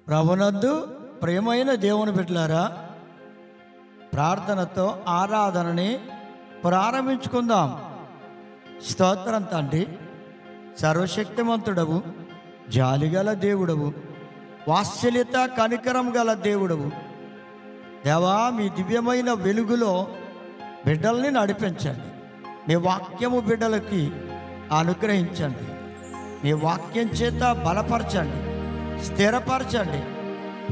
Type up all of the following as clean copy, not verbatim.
ప్రభునందు ప్రియమైన దేవుని బిడ్డలారా, ప్రార్థనతో ఆరాధనని ప్రారంభించుకుందాం. స్తోత్రం తండ్రి, సర్వశక్తిమంతుడవు, జాలిగల దేవుడవు, వాత్సల్యత కనికరం గల దేవుడవు. దేవా, మీ దివ్యమైన వెలుగులో బిడ్డల్ని నడిపించండి. మీ వాక్యము బిడ్డలకి అనుగ్రహించండి. మీ వాక్యం చేత బలపరచండి, స్థిరపరచండి,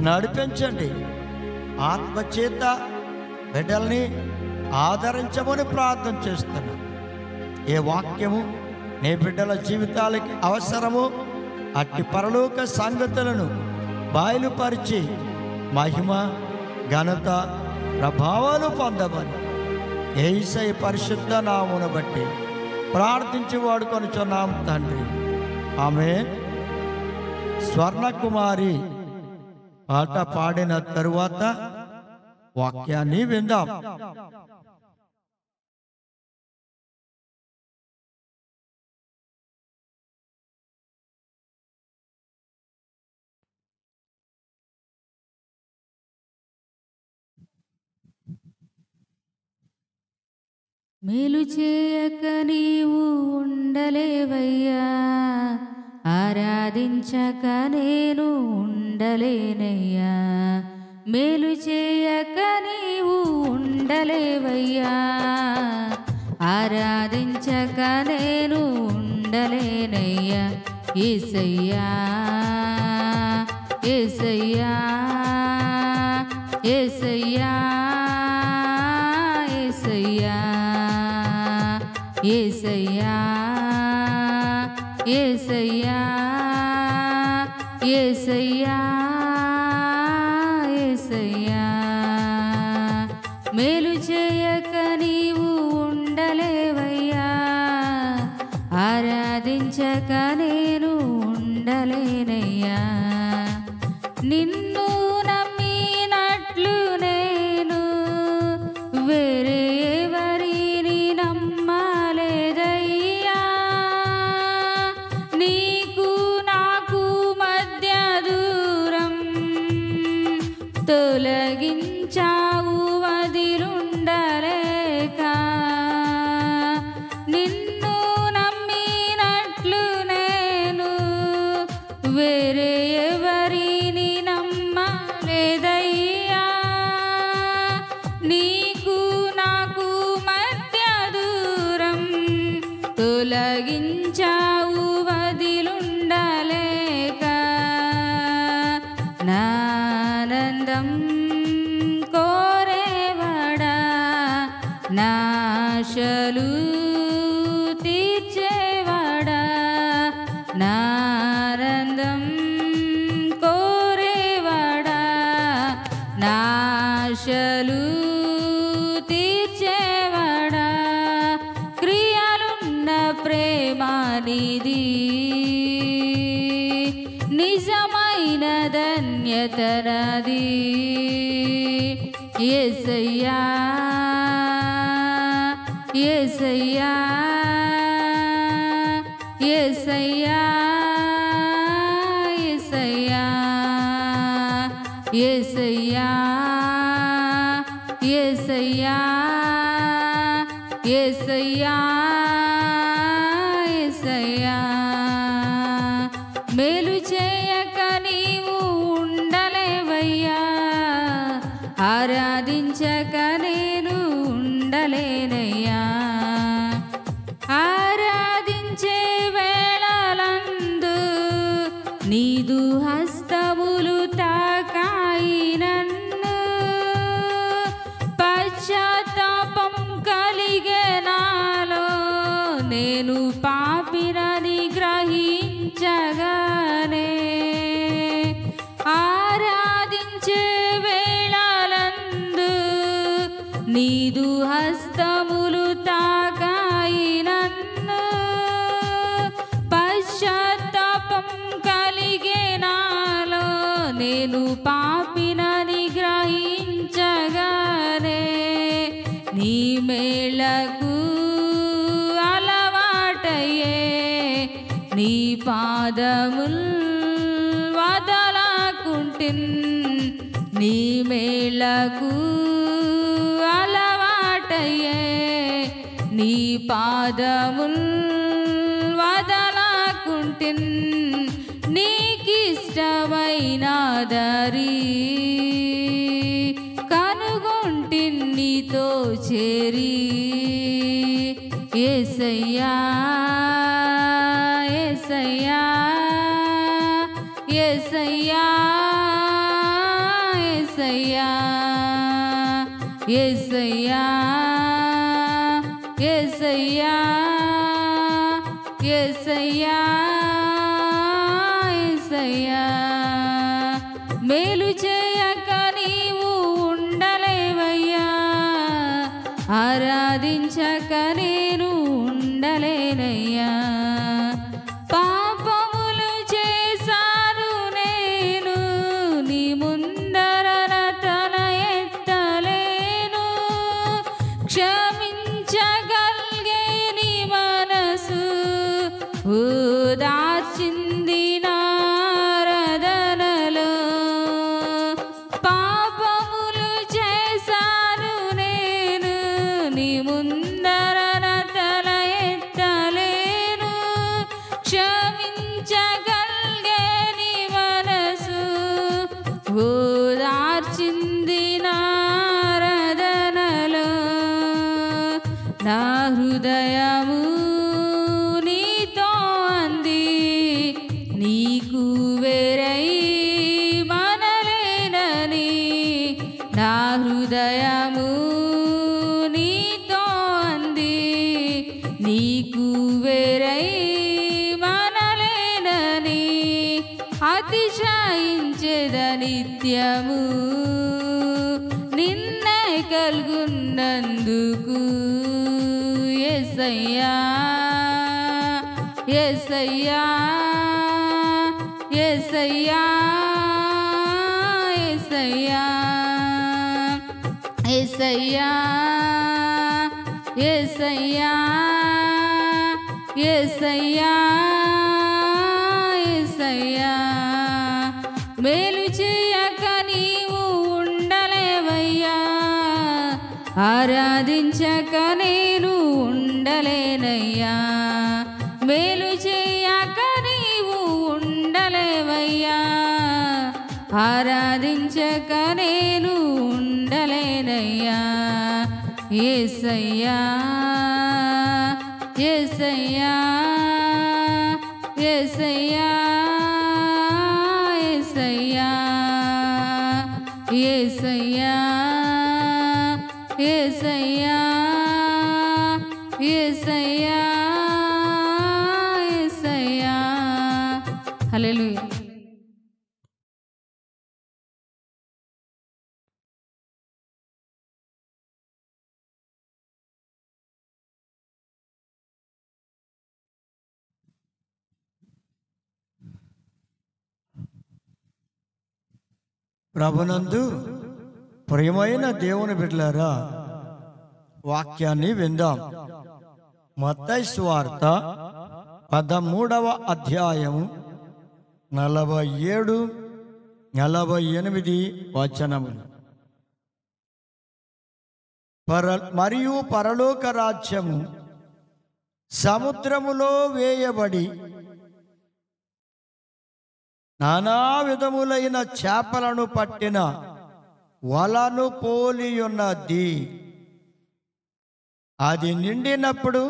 నడిపించండి. ఆత్మచేత బిడ్డల్ని ఆదరించమని ప్రార్థన చేస్తున్నాను. ఏ వాక్యము నీ బిడ్డల జీవితాలకి అవసరమో అట్టి పరలోక సంగతులను బయలుపరిచి మహిమ, ఘనత, ప్రభావాలు పొందమని యేసయ్య పరిశుద్ధ నామమును బట్టి ప్రార్థించి వాడుకొనుచున్నాం తండ్రి, ఆమేన్. స్వర్ణకుమారి పాట పాడిన తరువాత వాక్యాన్ని విందాం. మేలు చేయక నీవు ఉండలేవయ్యా, ఆరాధించక నేను ఉండలేనయ్యా. మేలు చేయక నీవు ఉండలేవయ్యా, ఆరాధించక నేను ఉండలేనయ్యా. యేసయ్యా, యేసయ్యా, యేసయ్యా, యేసయ్యా, యేసయ్యా, యేసయ్యా, యేసయ్యా. మేలు చేయక నీవు ఉండలేవయ్యా, ఆరాధించక నేను ఉండలేనయ్యా. నిన్ను నమ్మినట్లు నేను వేరే ఎవరిని నమ్మలేదయ్యా. నీకు నాకు మధ్య దూరం తొలగించావు వదిలుండలేక. నిన్ను నమ్మినట్లు నేను వేరే ఎవరిని నమ్మలేదయ్యా. నీకు నాకు మధ్య దూరం తొలగించావు వదిలుండలేక. నానందం కోరేవాడా, నాశలు తీర్చేవాడా, నానందం కోరేవాడా, నాశలు తీర్చేవాడా. క్రియలున్న ప్రేమానిది, నిజమైన ధన్యత నాది. యేసయ్యా, యేసయ్యా, యేసయ్యా, యేసయ్యా, యేసయ్యా, యేసయ్యా, యేసయ్యా, యేసయ్యా. మేలు చేయక నీవు ఉండలేవయ్యా, ఆరాధించక నేను ఉండలేనయ్యా. ఆరాధించే వేళలందు నీదు హస్తములు తాకాయి నన్ను. పశ్చాత్తాపం కలిగే నాలో, నేను పాపినని గ్రహించగానే. ఆరాధించే వేళలందు నీదు హస్తములు తాకాయి నన్ను. పశ్చాత్తాపం కలిగే నాలో, నేను పాపినని గ్రహించగానే. నీ మేళకు అలవాటయ్యే నీ పాదముల్ వదలక వదలకుంటిన్ నీ మేళకు అలవాటయ్యే నీ పాదముల్ వదలకుంటిన్ నీకిష్టమైన దారి కనుగొంటిన్ నీతో చేరి యేసయ్యా యేసయ్యా యేసయ్యా యేసయ్యా యేసయ్యా యేసయ్యా యేసయ్యా మేలు చేయక నీవు ఉండలేవయ్యా ఆరాధించక నేను ఉండలేనయ్యా పాపములు చేశాను నేను నీ ముందర తల ఎత్తలేను క్షమించగలిగే నీ మనసు దాచింది నారదనలో పాపములు చేశాను నేను నీ ముందర తల ఎత్తలేను క్షమించగలిగే నీ మనసు ఓదార్చింది నారదనలో నా హృదయము నీతో అంది నీకు వేరై మనలేనని నా హృదయము నీతో అంది నీకు వేరై మనలేనని అతిశయించెద నిత్యము నిన్నే కలుగున్నందుకు యేసయ్యా యేసయ్యా యేసయ్యా యేసయ్యా యేసయ్యా యేసయ్యా యేసయ్యా మేలు చేయక నీవు ఉండలేవయ్యా ఆరాధించక నేను ఉండలేనయ్యా మేలు చేయక నీవు ఉండలేవయ్యా ఆరాధించక నేను ఉండలేనయ్యా యేసయ్యా యేసయ్యా యేసయ్యా యేసయ్యా యేసయ్యా యేసయ్యా యేసయ్యా హల్లెలూయా. ప్రభునందు ప్రియమైన దేవుని బిడ్డలారా, వాక్యాన్ని విందాం. మత్తయి సువార్త 13వ అధ్యాయం 47, 48 వచనములు. మరియు పరలోక రాజ్యము సముద్రములో వేయబడి నానా విధములైన చేపలను పట్టిన వలను పోలియున్నది. అది నిండినప్పుడు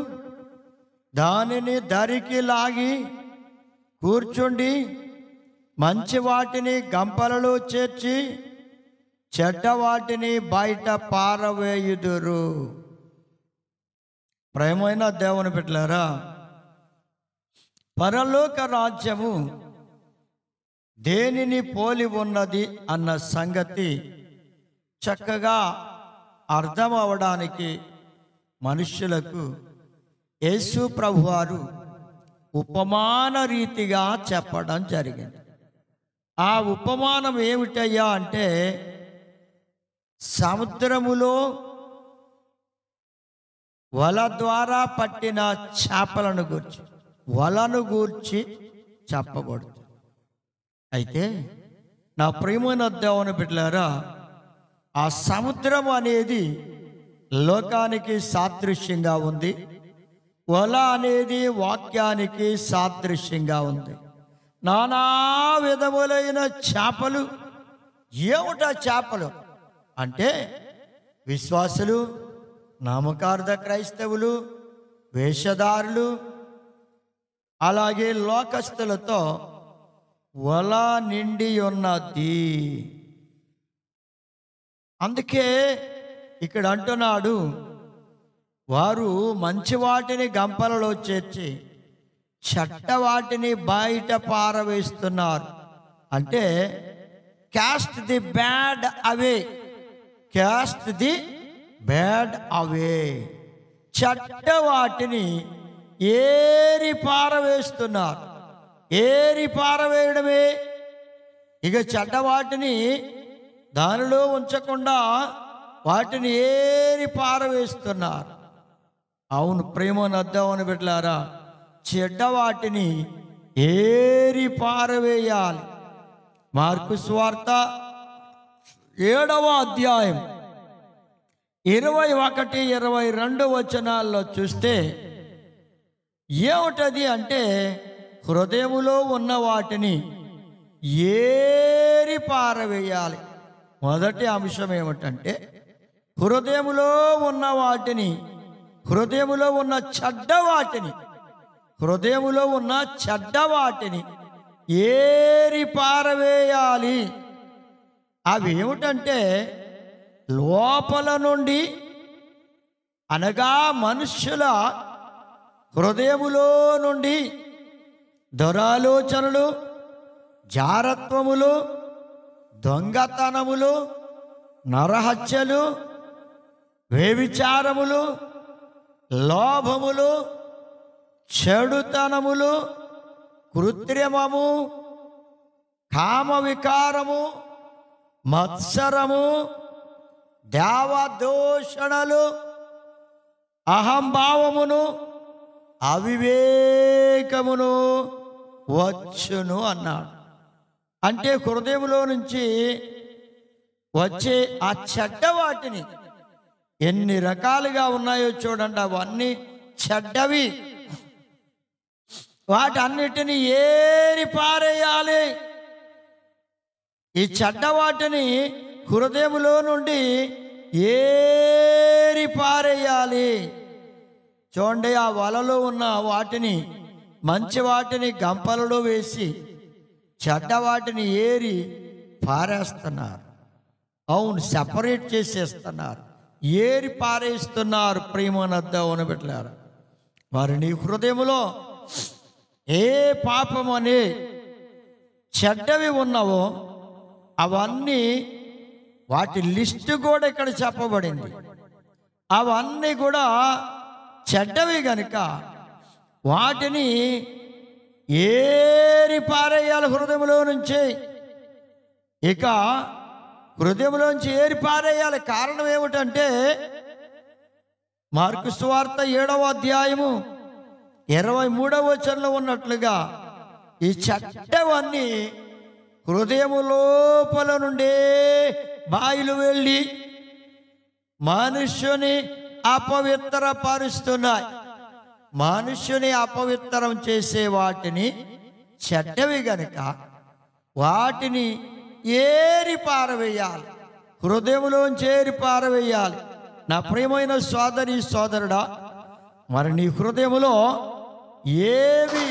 దానిని దరికి లాగి కూర్చుండి మంచి వాటిని గంపలలో చేర్చి చెడ్డ వాటిని బయట పారవేయుదురు. ప్రియమైన దేవుని బిడ్డలారా, పరలోక రాజ్యము దేనిని పోలి ఉన్నది అన్న సంగతి చక్కగా అర్థం అవడానికి మనుష్యులకు యేసు ప్రభువారు ఉపమాన రీతిగా చెప్పడం జరిగింది. ఆ ఉపమానం ఏమిటయ్యా అంటే, సముద్రములో వల ద్వారా పట్టిన చేపలను గూర్చి, వలను గూర్చి చెప్పబడుతుంది. అయితే నా ప్రియమైన దేవుని బిడ్డలారా, ఆ సముద్రం అనేది లోకానికి సాదృశ్యంగా ఉంది. వల అనేది వాక్యానికి సాదృశ్యంగా ఉంది. నానా విధములైన చేపలు. ఏమిటా చేపలు అంటే విశ్వాసులు, నామకార్థ క్రైస్తవులు, వేషధారులు, అలాగే లోకస్తులతో వల నిండి ఉన్నది. అందుకే ఇక్కడ అంటున్నాడు, వారు మంచి వాటిని గంపలలో చేర్చి చెడ్డ వాటిని బయట పారవేస్తున్నారు. అంటే cast the bad away, cast the bad away. చెడ్డ వాటిని ఏరి పారవేస్తున్నారు. ఏరి పారవేయడమే. ఇక చెడ్డ వాటిని దానిలో ఉంచకుండా వాటిని ఏరి పారవేస్తున్నారు. అవును ప్రేమను అద్దామని బిడ్డలారా, చెడ్డ వాటిని ఏరి పారవేయాలి. మార్కు సువార్త 7వ అధ్యాయం 21, 22 వచనాల్లో చూస్తే ఏమిటది అంటే హృదయములో ఉన్న వాటిని ఏరి పారవేయాలి. మొదటి అంశం ఏమిటంటే హృదయములో ఉన్న వాటిని, హృదయములో ఉన్న చెడ్డ వాటిని, హృదయములో ఉన్న చెడ్డ వాటిని ఏరి పారవేయాలి. అవి ఏమిటంటే లోపల నుండి, అనగా మనుష్యుల హృదయములో నుండి దురాలోచనలు, జారత్వములు, దొంగతనములు, నరహత్యలు, వ్యభిచారములు, లోభములు, చెడుతనములు, కృత్రిమము, కామవికారము, మత్సరము, దేవదూషణలు, అహంభావమును, అవివేకమును వచ్చును అన్నాడు. అంటే హృదయంలో నుంచి వచ్చే ఆ చెడ్డ వాటిని ఎన్ని రకాలుగా ఉన్నాయో చూడండి. అవన్నీ చెడ్డవి. వాటన్నిటిని ఏరి పారేయాలి. ఈ చెడ్డ వాటిని హృదయములో నుండి ఏరి పారేయాలి. చూడండి, ఆ వలలో ఉన్న వాటిని, మంచి వాటిని గంపలలో వేసి చెడ్డ వాటిని ఏరి పారేస్తున్నారు. అవును, సెపరేట్ చేసేస్తున్నారు, ఏరి పారేస్తున్నారు. ప్రియమనద్దామని పెట్టారు. మరి నీ హృదయములో ఏ పాపం అనే చెడ్డవి ఉన్నావో అవన్నీ, వాటి లిస్టు కూడా ఇక్కడ చెప్పబడింది. అవన్నీ కూడా చెడ్డవి గనుక వాటిని ఏరి పారేయాలి హృదయంలో నుంచి. ఇక హృదయంలోంచి ఏరి పారేయాలి. కారణం ఏమిటంటే మార్కు సువార్త 7వ అధ్యాయము 23వ వచనంలో ఉన్నట్లుగా ఈ చెడ్డవన్నీ హృదయము లోపల నుండే బాయిలు వెళ్ళి మనుష్యుని అపవిత్రపరుస్తున్నాయి. మనుష్యుని అపవిత్రం చేసే వాటిని చెడ్డవి గనుక వాటిని ఏరి పారవేయాలి, హృదయంలోంచి ఏరి పారవేయాలి. నా ప్రియమైన సోదరి సోదరుడా, మరి నీ హృదయములో ఏవి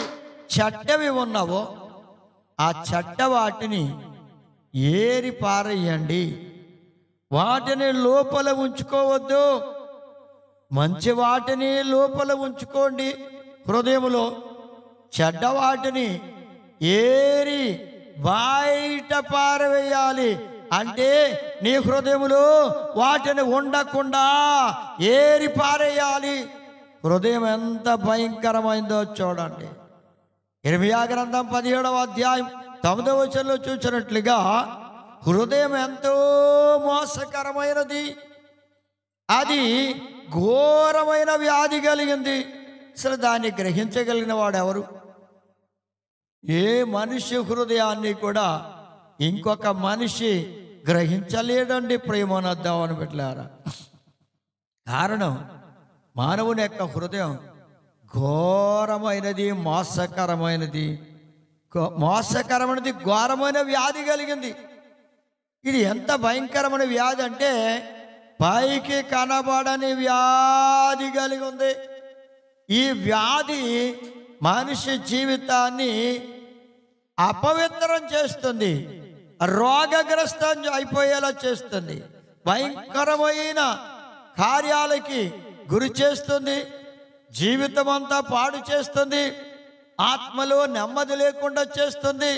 చెడ్డవి ఉన్నావో ఆ చెడ్డ వాటిని ఏరి పారేయండి. వాటిని లోపల ఉంచుకోవద్దు. మంచి వాటిని లోపల ఉంచుకోండి. హృదయములో చెడ్డ వాటిని ఏరి బయట పారవేయాలి. అంటే నీ హృదయములో వాటిని ఉండకుండా ఏరి పారేయాలి. హృదయం ఎంత భయంకరమైందో చూడండి. ఇర్మియా గ్రంథం 17వ అధ్యాయం 9వ వచనంలో చూసినట్లుగా హృదయం ఎంతో మోసకరమైనది. అది ఘోరమైన వ్యాధి కలిగింది. అసలు దాన్ని గ్రహించగలిగిన వాడు ఎవరు? ఏ మనిషి హృదయాన్ని కూడా ఇంకొక మనిషి గ్రహించలేడండి ప్రేమను దేవుని బిడ్డలారా. కారణం మానవుని యొక్క హృదయం ఘోరమైనది, మోసకరమైనది, ఘోరమైన వ్యాధి కలిగింది. ఇది ఎంత భయంకరమైన వ్యాధి అంటే పైకి కనబడని వ్యాధి కలిగి ఉంది. ఈ వ్యాధి మనిషి జీవితాన్ని అపవిత్రం చేస్తుంది, రోగగ్రస్తం అయిపోయేలా చేస్తుంది, భయంకరమైన కార్యాలకి గురి చేస్తుంది, జీవితం అంతా పాడు చేస్తుంది, ఆత్మలో నెమ్మది లేకుండా చేస్తుంది,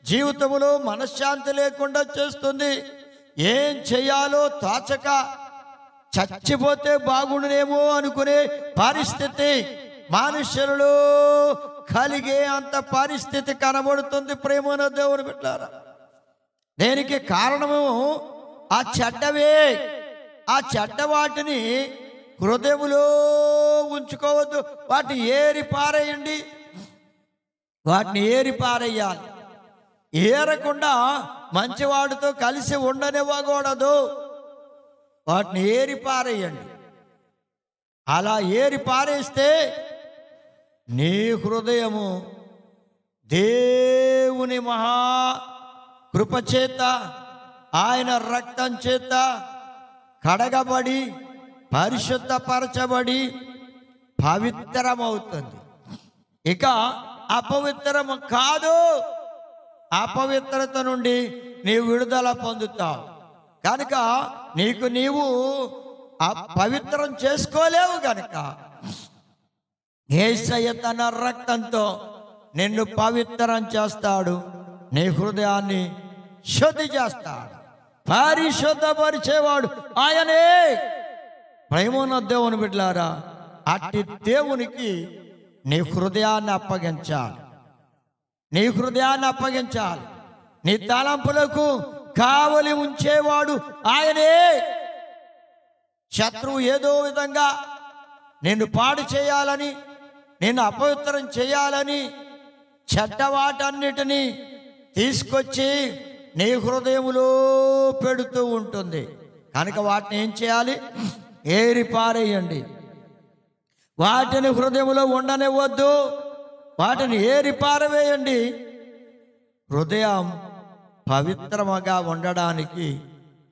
జీవితంలో మనశ్శాంతి లేకుండా చేస్తుంది. ఏం చేయాలో తోచక చచ్చిపోతే బాగుండునేమో అనుకునే పరిస్థితి మనుషులలో కలిగే అంత పరిస్థితి కనబడుతుంది ప్రేమన దేవుని బిడ్డలారా. దేనికి కారణము ఆ చెడ్డవే. ఆ చెడ్డ వాటిని హృదయములో ఉంచుకోవద్దు, వాటిని ఏరి పారేయండి. వాటిని ఏరి పారేయాలి. ఏరకుండా మంచివాడితో కలిసి ఉండనివ్వకూడదు. వాటిని ఏరి పారేయండి. అలా ఏరి పారేస్తే నీ హృదయము దేవుని మహా కృపచేత, ఆయన రక్తం చేత కడగబడి పరిశుద్ధపరచబడి పవిత్రమవుతుంది. ఇక అపవిత్రము కాదు. అపవిత్రత నుండి నీవు విడుదల పొందుతావు. కనుక నీకు నీవు పవిత్రం చేసుకోలేవు. కనుక యేసయ్య తన రక్తంతో నిన్ను పవిత్రం చేస్తాడు, నీ హృదయాన్ని శుద్ధి చేస్తాడు, పరిశుద్ధపరిచేవాడు ఆయనే. ప్రేమన్న దేవుని బిడ్డలారా, అట్టి దేవునికి నీ హృదయాన్ని అప్పగించాలి. నీ హృదయాన్ని అప్పగించాలి. నీ తలంపులకు కావలి ఉంచేవాడు ఆయనే. శత్రువు ఏదో విధంగా నిన్ను పాడు చేయాలని, నిన్ను అపవిత్రం చేయాలని చెడ్డవాటన్నిటినీ తీసుకొచ్చి నీ హృదయములో పెడుతూ ఉంటుంది. కనుక వాటిని ఏం చేయాలి? ఏరి పారేయండి. వాటిని హృదయములో ఉండనివ్వద్దు. వాటిని ఏరి పారవేయండి. హృదయం పవిత్రముగా ఉండడానికి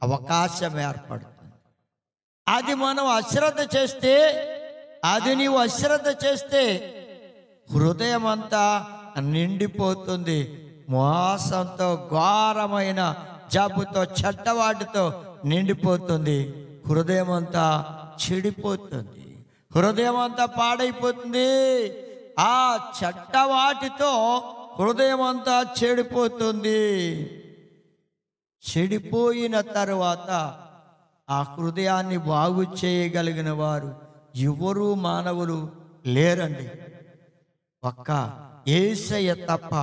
అవకాశం ఏర్పడుతుంది. అది మనం అశ్రద్ధ చేస్తే, అది నీవు అశ్రద్ధ చేస్తే హృదయం అంతా నిండిపోతుంది. మోసంతో, ఘోరమైన జబ్బుతో, చెడ్డవాటితో నిండిపోతుంది. హృదయం అంతా చెడిపోతుంది. హృదయం అంతా పాడైపోతుంది. ఆ చెడ్డవాటితో హృదయం అంతా చెడిపోతుంది. చెడిపోయిన తరువాత ఆ హృదయాన్ని బాగు చేయగలిగిన వారు ఎవరు మానవులు లేరండి. ఒక్క యేసయ్య తప్ప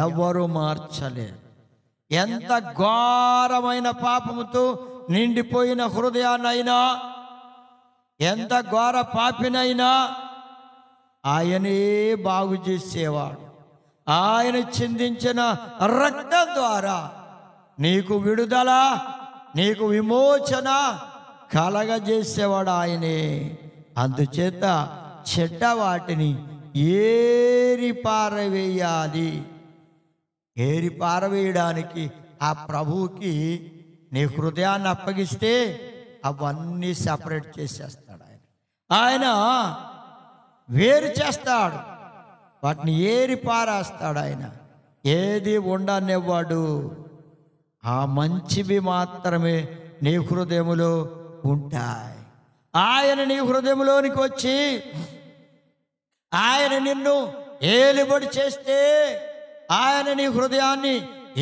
ఎవరు మార్చలేరు. ఎంత ఘోరమైన పాపముతో నిండిపోయిన హృదయాన్నైనా, ఎంత ఘోర పాపినైనా ఆయనే బాగు చేసేవాడు. ఆయన చిందించిన రక్తం ద్వారా నీకు విడుదల, నీకు విమోచన కలగజేసేవాడు ఆయనే. అందుచేత చెడ్డ వాటిని ఏరి పారవేయాలి. ఏరి పారవేయడానికి ఆ ప్రభువుకి నీ హృదయాన్ని అప్పగిస్తే అవన్నీ సపరేట్ చేసేస్తాడు ఆయన. ఆయన వేరు చేస్తాడు, వాటిని ఏరి పారేస్తాడు ఆయన. ఏది ఉండనివ్వడు. ఆ మంచివి మాత్రమే నీ హృదయములో ఉంటాయి. ఆయన నీ హృదయంలోనికి వచ్చి ఆయన నిన్ను ఏలుబడి చేస్తే, ఆయన నీ హృదయాన్ని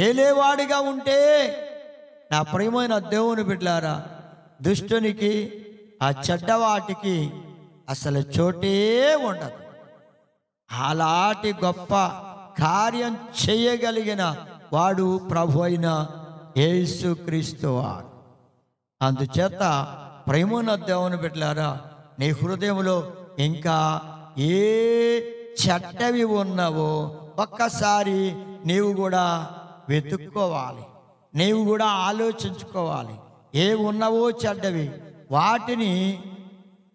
ఏలేవాడిగా ఉంటే, నా ప్రియమైన దేవుని బిడ్డలారా, దుష్టునికి, ఆ చెడ్డవాటికి అసలు చోటే ఉండదు. అలాంటి గొప్ప కార్యం చేయగలిగిన వాడు ప్రభు అయిన యేసుక్రీస్తు వారు. అందుచేత ప్రేమన్న దేవుని బిడ్డలారా, నీ హృదయంలో ఇంకా ఏ చెడ్డవి ఉన్నావో ఒక్కసారి నీవు కూడా వెతుక్కోవాలి. నీవు కూడా ఆలోచించుకోవాలి. ఏ ఉన్నవో చెడ్డవి వాటిని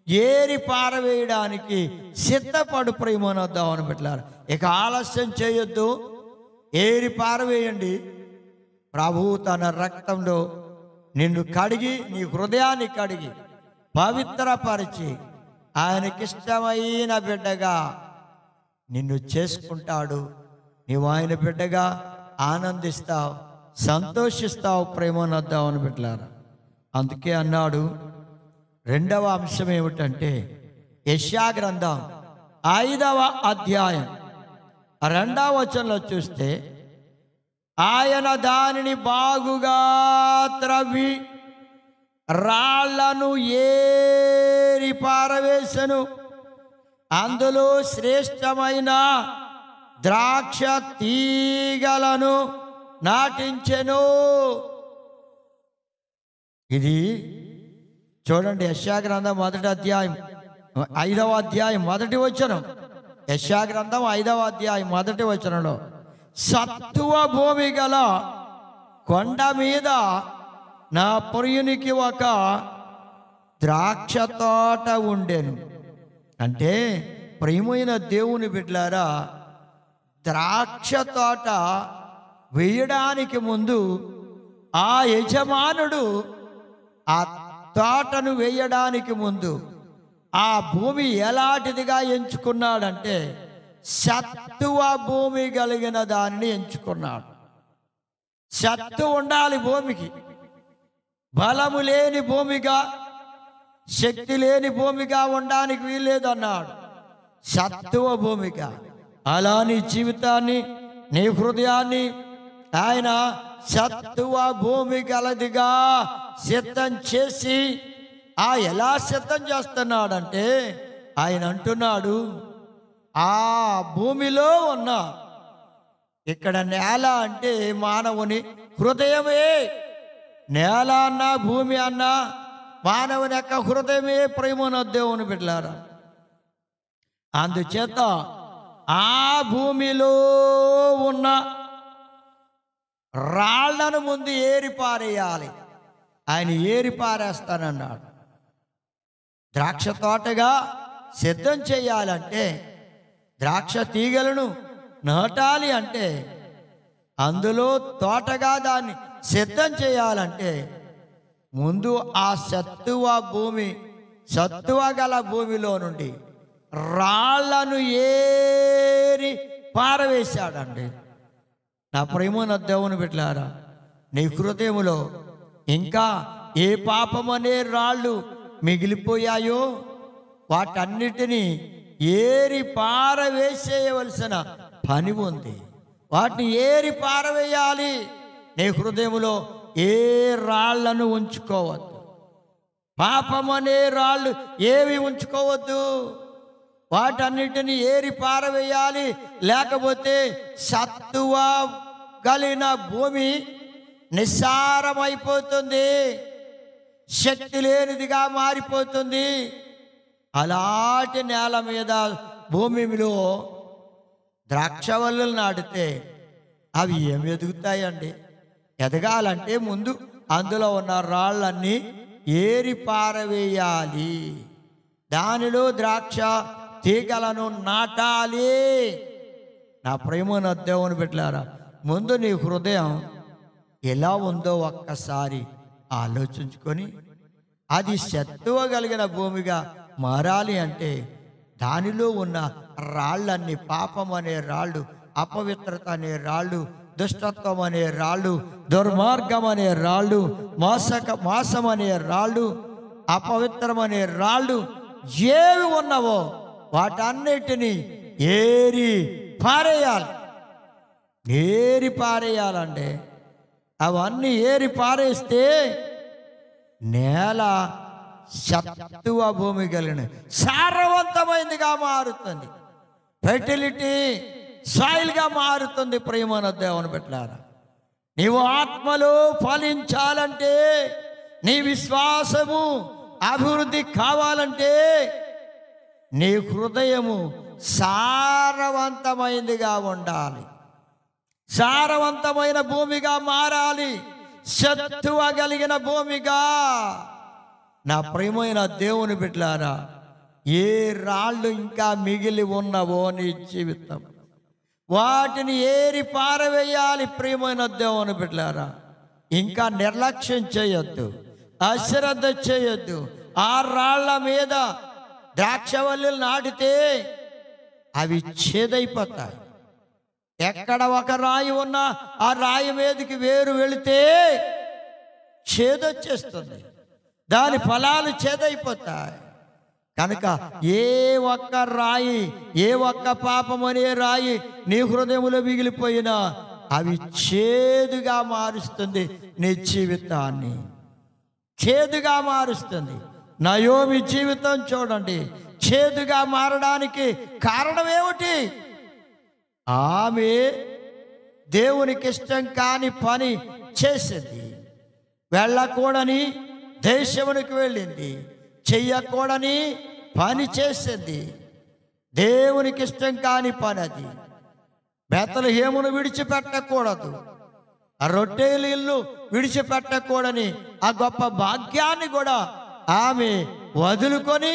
ఏరి పారవేయడానికి సిద్ధపడు ప్రియమనొద్దామని పెట్టారు. ఇక ఆలస్యం చేయొద్దు, ఏరి పారవేయండి. ప్రభువు తన రక్తంలో నిన్ను కడిగి, నీ హృదయాన్ని కడిగి పవిత్రపరిచి ఆయనకిష్టమైన బిడ్డగా నిన్ను చేసుకుంటాడు. నీవు ఆయన బిడ్డగా ఆనందిస్తావు, సంతోషిస్తావు ప్రేమనొద్దామని పెట్టారు. అందుకే అన్నాడు. రెండవ అంశం ఏమిటంటే యెషయా గ్రంథం 5వ అధ్యాయం 2వ వచనంలో చూస్తే, ఆయన దానిని బాగుగా త్రవ్వి రాళ్లను ఏరి పారవేశను, అందులో శ్రేష్టమైన ద్రాక్ష తీగలను నాటించెను. ఇది చూడండి, యెషయా గ్రంథం 1వ అధ్యాయం 5వ అధ్యాయం 1వ వచనం. యెషయా గ్రంథం 5వ అధ్యాయం 1వ వచనంలో, సత్తువ భూమి గల కొండ మీద నా ప్రియునికి ఒక ద్రాక్ష తోట ఉండెను. అంటే ప్రియమైన దేవుని బిడ్డలారా, ద్రాక్ష తోట వేయడానికి ముందు ఆ యజమానుడు ఆ తోటను వేయడానికి ముందు ఆ భూమి ఎలాంటిదిగా ఎంచుకున్నాడంటే సత్తువ భూమి కలిగిన దానిని ఎంచుకున్నాడు. సత్తు ఉండాలి భూమికి. బలము లేని భూమిగా, శక్తి లేని భూమిగా ఉండడానికి వీల్లేదన్నాడు. సత్తువ భూమిగా. అలా నీ జీవితాన్ని, నీ హృదయాన్ని ఆయన సత్తువ భూమి గలదిగా సిద్ధం చేసి, ఎలా సిద్ధం చేస్తున్నాడంటే ఆయన అంటున్నాడు, ఆ భూమిలో ఉన్న, ఇక్కడ నేల అంటే మానవుని హృదయమే. నేల అన్నా భూమి అన్నా మానవుని యొక్క హృదయమే ప్రేమను దేవుని బిడ్డలారా. అందుచేత ఆ భూమిలో ఉన్న రాళ్లను ముందు ఏరి పారేయాలి. ఆయన ఏరి పారేస్తానన్నాడు. ద్రాక్ష తోటగా సిద్ధం చేయాలంటే, ద్రాక్ష తీగలను నాటాలి అంటే, అందులో తోటగా దాన్ని సిద్ధం చేయాలంటే ముందు ఆ సత్తువ భూమి, సత్తువ గల భూమిలో నుండి రాళ్లను ఏరి పారవేశాడండి. నా ప్రేమన దేవుని బిడ్డలారా, నీ హృదయములో ఇంకా ఏ పాపమనే రాళ్ళు మిగిలిపోయాయో వాటన్నిటినీ ఏరి పారవేసేయవలసిన పని ఉంది. వాటిని ఏరి పారవేయాలి. నీ హృదయములో ఏ రాళ్లను ఉంచుకోవద్దు. పాపమనే రాళ్ళు ఏవి ఉంచుకోవద్దు. వాటన్నిటిని ఏరి పారవేయాలి. లేకపోతే సత్తువ కలిగిన భూమి నిస్సారమైపోతుంది, శక్తి లేనిదిగా మారిపోతుంది. అలాంటి నేల మీద, భూమిలో ద్రాక్షవల్లులు నాటితే అవి ఏమి ఎదుగుతాయండి? ఎదగాలంటే ముందు అందులో ఉన్న రాళ్ళన్నీ ఏరి పారవేయాలి. దానిలో ద్రాక్ష తీగలను నాటాలి. నా ప్రేమను దేవుని బిడ్డలారా, ముందు నీ హృదయం ఎలా ఉందో ఒక్కసారి ఆలోచించుకొని, అది సత్తువ కలిగిన భూమిగా మారాలి అంటే దానిలో ఉన్న రాళ్ళన్ని, పాపం అనే రాళ్ళు, అపవిత్రత అనే రాళ్ళు, దుష్టత్వం అనే రాళ్ళు, దుర్మార్గం అనే రాళ్ళు, మోసం అనే రాళ్ళు, అపవిత్రం అనే రాళ్ళు ఏవి ఉన్నవో వాటన్నిటినీ ఏరి పారేయాలి. ఏరి పారేయాలంటే అవన్నీ ఏరి పారేస్తే నేల సత్తువ భూమి కలిగిన సారవంతమైనదిగా మారుతుంది. ఫెర్టిలిటీ సాయిల్గా మారుతుంది. ప్రేమను దేవుని బిడ్డలారా, నీవు ఆత్మలో ఫలించాలంటే, నీ విశ్వాసము అభివృద్ధి కావాలంటే నీ హృదయము సారవంతమైనదిగా ఉండాలి. సారవంతమైన భూమిగా మారాలి, సత్తువ కలిగిన భూమిగా. నా ప్రియమైన దేవుని బిడ్డలారా, ఏ రాళ్ళు ఇంకా మిగిలి ఉన్నవో నీ జీవితం, వాటిని ఏరి పారవేయాలి. ప్రియమైన దేవుని బిడ్డలారా, ఇంకా నిర్లక్ష్యం చేయొద్దు, అశ్రద్ధ చేయొద్దు. ఆ రాళ్ల మీద ద్రాక్షవల్లులు నాటితే అవి చేదైపోతాయి. ఎక్కడ ఒక రాయి ఉన్నా ఆ రాయి మీదకి వేరు వెళితే చేదొచ్చేస్తుంది, దాని ఫలాలు చేదైపోతాయి. కనుక ఏ ఒక్క రాయి, ఏ ఒక్క పాపం అనే రాయి నీ హృదయంలో మిగిలిపోయినా అవి చేదుగా మారుస్తుంది, నీ జీవితాన్ని చేదుగా మారుస్తుంది. నయోమి జీవితం చూడండి, చేదుగా మారడానికి కారణం ఏమిటి? ఆమె దేవునికి ఇష్టం కాని పని చేసింది. వెళ్ళకూడని దేశమునికి వెళ్ళింది, చెయ్యకూడని పని చేసింది. దేవునికి ఇష్టం కాని పని అది. బెత్లెహేమును విడిచిపెట్టకూడదు, ఆ రొట్టెల ఇల్లు విడిచిపెట్టకూడని ఆ గొప్ప భాగ్యాన్ని కూడా ఆమె వదులుకొని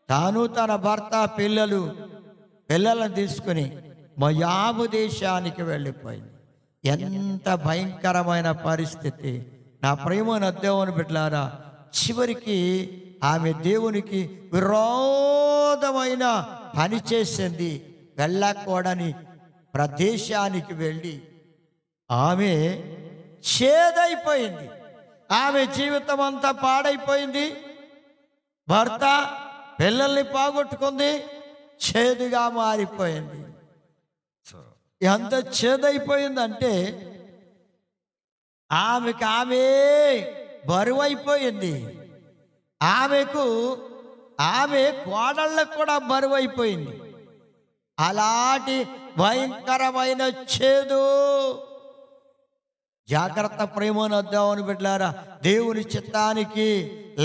తాను తన భర్త పిల్లలను తీసుకుని మోయాబు దేశానికి వెళ్ళిపోయింది. ఎంత భయంకరమైన పరిస్థితి! నా ప్రియమైన దేవుని బిడ్డలారా, చివరికి ఆమె దేవునికి విరోధమైన పని చేసింది. వెళ్ళకూడని ప్రదేశానికి వెళ్ళి ఆమె చేదైపోయింది. ఆమె జీవితం అంతా పాడైపోయింది. భర్త పిల్లల్ని పోగొట్టుకుంది, చేదుగా మారిపోయింది. ఎంత చేదైపోయిందంటే ఆమె బరువైపోయింది. ఆమె కోడళ్ళకు కూడా బరువైపోయింది. అలాంటి భయంకరమైన చేదు. జాగ్రత్త ప్రేమను వద్దామని బిడ్డలారా, దేవుని చిత్తానికి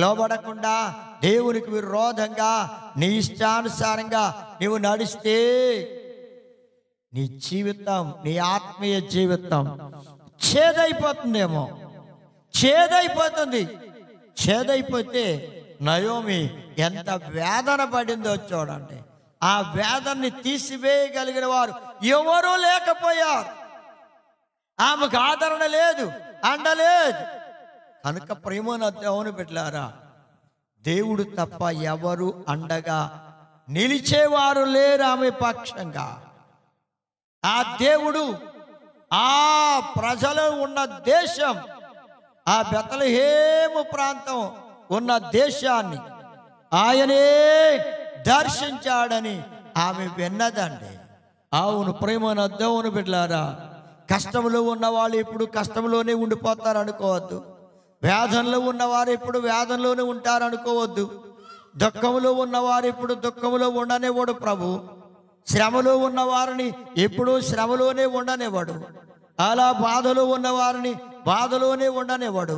లోబడకుండా దేవునికి విరోధంగా నీ ఇష్టానుసారంగా నీవు నడిస్తే నీ జీవితం, నీ ఆత్మీయ జీవితం చేదైపోతుందేమో. చేదైపోతే నయోమి ఎంత వేదన పడిందో చూడండి. ఆ వేదనని తీసివేయగలిగిన వారు ఎవరూ లేకపోయారు. ఆమెకు ఆదరణ లేదు, అండలేదు. కనుక ప్రేమను దేవుని బిడ్డలారా, దేవుడు తప్ప ఎవరు అండగా నిలిచేవారు లేరు ఆమె పక్షంగా. ఆ దేవుడు ఆ ప్రజలు ఉన్న దేశం, ఆ బెత్లెహేము ప్రాంతం ఉన్న దేశాన్ని ఆయనే దర్శించాడని ఆమె విన్నదండి. అవును ప్రేమను దేవుని బిడ్డలారా, కష్టంలో ఉన్నవాళ్ళు ఇప్పుడు కష్టంలోనే ఉండిపోతారు అనుకోవద్దు. వేదనలో ఉన్నవారు ఇప్పుడు వేదనలోనే ఉంటారు అనుకోవద్దు. దుఃఖంలో ఉన్నవారు ఇప్పుడు దుఃఖంలో ఉండనివ్వడు ప్రభు. శ్రమలో ఉన్నవారిని ఎప్పుడూ శ్రమలోనే ఉండనివ్వడు. అలా బాధలో ఉన్నవారిని బాధలోనే ఉండనివ్వడు.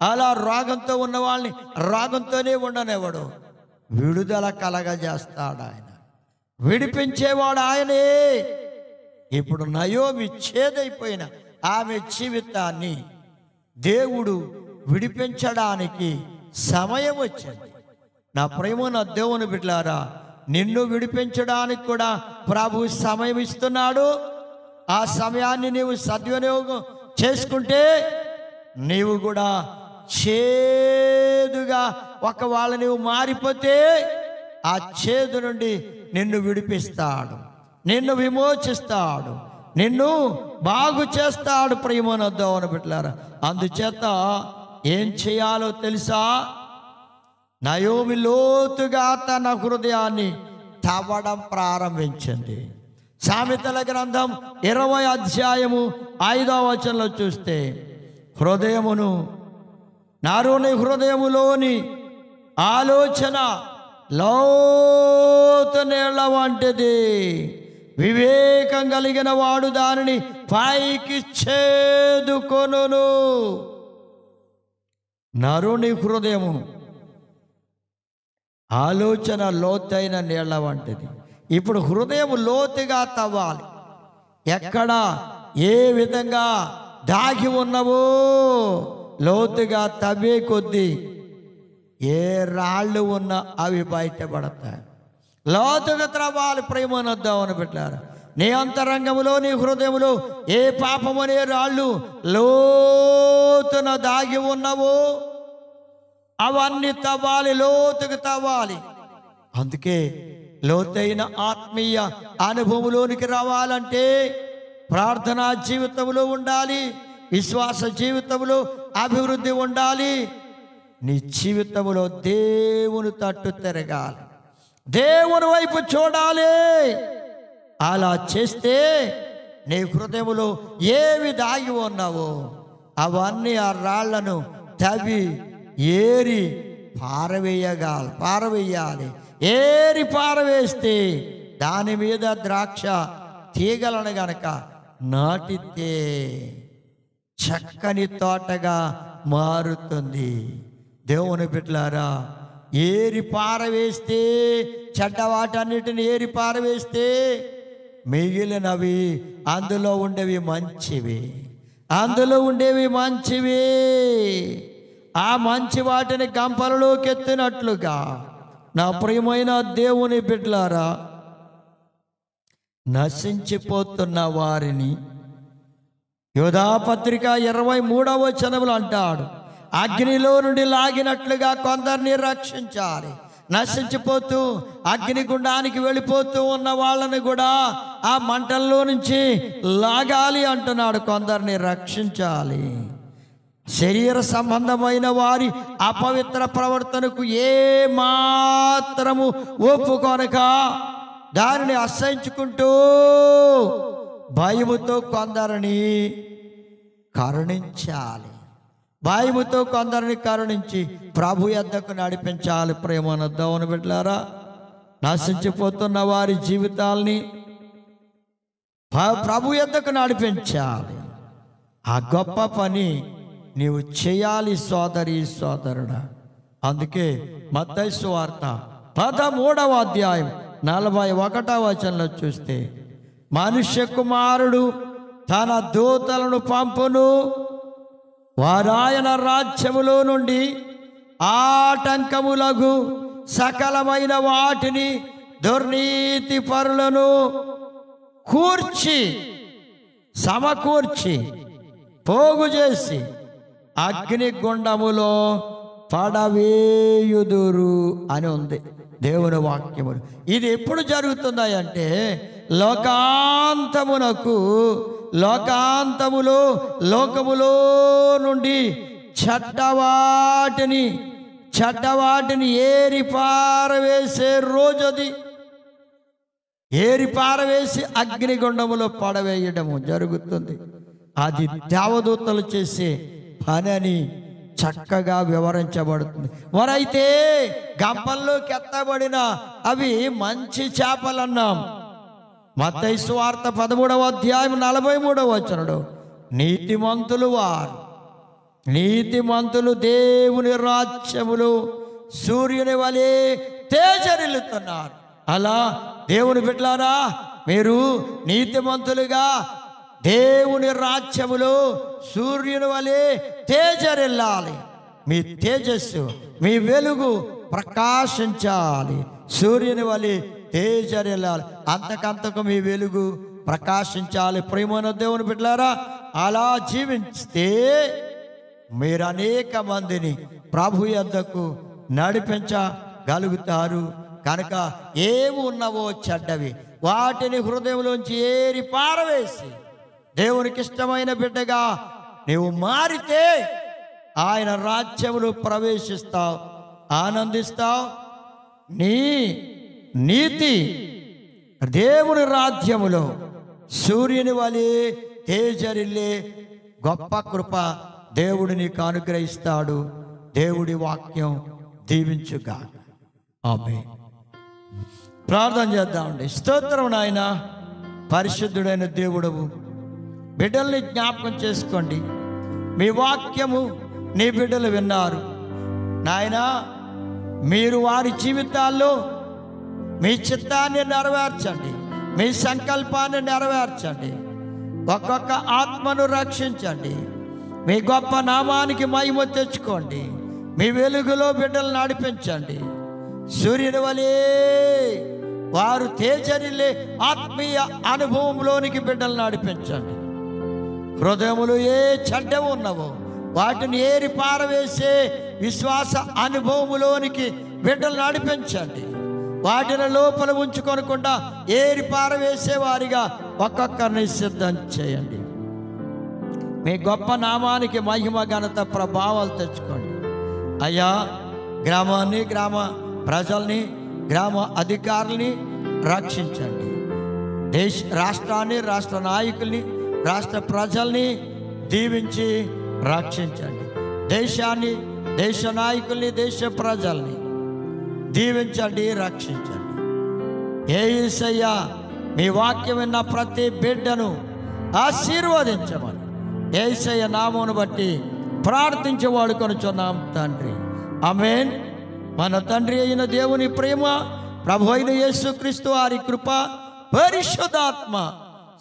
అలా రోగంతో ఉన్న వాళ్ళని రోగంతోనే ఉండనివ్వడు. విడుదల కలగజేస్తాడు ఆయన, విడిపించేవాడు ఆయనే. ఇప్పుడు నయోమి చేదైపోయిన ఆమె జీవితాన్ని దేవుడు విడిపించడానికి సమయం వచ్చింది. నా ప్రేమ దేవుని బిడ్డలారా, నిన్ను విడిపించడానికి కూడా ప్రభు సమయం ఇస్తున్నాడు. ఆ సమయాన్ని నీవు సద్వినియోగం చేసుకుంటే నీవు కూడా చేదుగా ఒకవేళ నీవు మారిపోతే ఆ చేదు నుండి నిన్ను విడిపిస్తాడు, నిన్ను విమోచిస్తాడు, నిన్ను బాగు చేస్తాడు. ప్రియమైన దేవుని బిడ్డలారా, అందుచేత ఏం చేయాలో తెలుసా? నయోమి లోతుగా తన హృదయాన్ని తవ్వడం ప్రారంభించింది. సామెతల గ్రంథం 20వ అధ్యాయము 5వ వచనంలో చూస్తే, నరుని హృదయములోని ఆలోచన లోతు నీళ్ల వంటిది, వివేకం కలిగిన వాడు దానిని పైకి చేదుకొనును. నరుని హృదయము ఆలోచన లోతైన నీళ్ల వంటిది. ఇప్పుడు హృదయం లోతుగా తవ్వాలి. ఎక్కడ ఏ విధంగా దాగి ఉన్నవో లోతుగా తవ్వే కొద్దీ ఏ రాళ్ళు ఉన్నా అవి బయటపడతాయి. లోతుగా త్రవ్వాలి ప్రేమనొద్దామని పెట్టారు. నీ అంతరంగములో నీ హృదయములో ఏ పాపమనే రాళ్ళు లోతున దాగి ఉన్నవో అవన్నీ తవ్వాలి, లోతుకు తవ్వాలి. అందుకే లోతైన ఆత్మీయ అనుభవంలోనికి రావాలంటే ప్రార్థనా జీవితంలో ఉండాలి, విశ్వాస జీవితంలో అభివృద్ధి ఉండాలి. నీ జీవితంలో దేవుని తట్టు తిరగాలి, దేవుని వైపు చూడాలి. అలా చేస్తే నీ హృదయంలో ఏవి దాగి ఉన్నావో అవన్నీ ఆ రాళ్లను తవ్వి ఏరి పారవేయాలి. ఏరి పారవేస్తే దాని మీద ద్రాక్ష తీగలను గనక నాటితే చక్కని తోటగా మారుతుంది. దేవుని బిడ్డలారా, ఏరి పారవేస్తే చెడ్డ వాటన్నిటిని ఏరి పారవేస్తే మిగిలినవి అందులో ఉండేవి మంచివి. ఆ మంచి వాటిని గంపలలోకి ఎత్తినట్లుగా నా ప్రియమైన దేవుని బిడ్డలారా, నశించిపోతున్న వారిని యోధాపత్రిక 23వ వచనములు అంటాడు, అగ్నిలో నుండి లాగినట్లుగా కొందరిని రక్షించాలి. నశించిపోతూ అగ్నిగుండానికి వెళ్ళిపోతూ ఉన్న వాళ్ళని కూడా ఆ మంటల్లో నుంచి లాగాలి అంటున్నాడు. కొందరిని రక్షించాలి. శరీర సంబంధమైన వారి అపవిత్ర ప్రవర్తనకు ఏ మాత్రము ఒప్పుకొనక దానిని అసహించుకుంటూ భయముతో కొందరిని కరుణించాలి. భయముతో కొందరిని కరుణించి ప్రభు యొద్దకు నడిపించాలి. ప్రేమనొద్దామని బిడ్డలారా, నశించిపోతున్న వారి జీవితాల్ని ప్రభు యొద్దకు నడిపించాలి. ఆ గొప్ప పని నీవు చేయాలి సోదరి సోదరుడా. అందుకే మత్తయి సువార్త 13వ అధ్యాయం 41వ వచనంలో చూస్తే, మనుష్య కుమారుడు తన దూతలను పంపును, వారాయన రాజ్యములో నుండి ఆటంకములకు సకలమైన వాటిని దుర్నీతి పరులను సమకూర్చి పోగు చేసి అగ్నిగుండములో పడవేయుదురు అని ఉంది దేవుని వాక్యములు. ఇది ఎప్పుడు జరుగుతున్నాయి అంటే లోకములో నుండి చెడ్డవాటిని ఏరి పారవేసే రోజు అది. ఏరి పారవేసి అగ్నిగుండములో పడవేయడము జరుగుతుంది. అది దేవదూతలు చేసే పని అని చక్కగా వివరించబడుతుంది. మరైతే గంపల్లోకి ఎత్తబడిన అవి మంచి చేపలన్నాం. మత్తయి సువార్త 13వ అధ్యాయం 43వ వచనంలో, నీతిమంతులు దేవుని రాజ్యములో సూర్యుని వలె తేజరిల్లుతున్నారు. అలా దేవుని బిడ్డలారా, మీరు నీతిమంతులుగా దేవుని రాజ్యములో సూర్యుని వలె తేజరిల్లాలి. మీ తేజస్సు, మీ వెలుగు ప్రకాశించాలి. సూర్యుని వలె తేజరిల్లాలి. అంతకంతకు మీ వెలుగు ప్రకాశించాలి. ప్రియమైన దేవుని బిడ్డలారా, అలా జీవిస్తే మీరు అనేక మందిని ప్రభు యొద్దకు నడిపించగలుగుతారు. కనుక ఏవి ఉన్నవో చెడ్డవి వాటిని హృదయంలోంచి ఏరి పారవేసి దేవునికి ఇష్టమైన బిడ్డగా నీవు మారితే ఆయన రాజ్యములో ప్రవేశిస్తావు, ఆనందిస్తావు. నీ నీతి దేవుని రాజ్యములో సూర్యుని వలె తేజరిల్లే గొప్ప కృప దేవుడు నీకు అనుగ్రహిస్తాడు. దేవుడి వాక్యం దీవించుగా. ఆమేన్. ప్రార్థన చేద్దామండి. స్తోత్రం నాయన, పరిశుద్ధుడైన దేవుడవు, బిడ్డల్ని జ్ఞాపకం చేసుకోండి. మీ వాక్యము నీ బిడ్డలు విన్నారు నాయన. మీరు వారి జీవితాల్లో మీ చిత్తాన్ని నెరవేర్చండి, మీ సంకల్పాన్ని నెరవేర్చండి. ఒక్కొక్క ఆత్మను రక్షించండి. మీ గొప్ప నామానికి మహిమ తెచ్చుకోండి. మీ వెలుగులో బిడ్డలు నడిపించండి. సూర్యుని వలె వారు తేజరిల్లే ఆత్మీయ అనుభవంలోనికి బిడ్డలు నడిపించండి. హృదయములు ఏ చెడ్డ ఉన్నవో వాటిని ఏరి పారవేసే విశ్వాస అనుభవములోనికి బిడ్డలు నడిపించండి. వాటిని లోపల ఉంచుకొనకుండా ఏరి పారవేసే వారిగా ఒక్కొక్కరిని సిద్ధం చేయండి. మీ గొప్ప నామానికి మహిమ ఘనత ప్రభావాలు తెచ్చుకోండి. అయ్యా, గ్రామాన్ని, గ్రామ ప్రజల్ని, గ్రామ అధికారుల్ని రక్షించండి. రాష్ట్రాన్ని, రాష్ట్ర నాయకుల్ని, రాష్ట్ర ప్రజల్ని దీవించి రక్షించండి. దేశాన్ని, దేశ నాయకుల్ని, దేశ ప్రజల్ని దీవించండి, రక్షించండి. యేసయ్యా, మీ వాక్యం విన్న ప్రతి బిడ్డను ఆశీర్వదించమని యేసయ్య నామమును బట్టి ప్రార్థించి వాడుకొనుచున్నాం తండ్రి. ఆమేన్. మన తండ్రి అయిన దేవుని ప్రేమ, ప్రభు అయిన యేసుక్రీస్తు వారి కృప, పరిశుద్ధాత్మ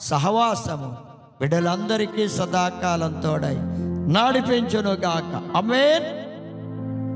సహవాసము బిడ్డలందరికీ సదాకాలం తోడై నడిపించును గాక. ఆమేన్.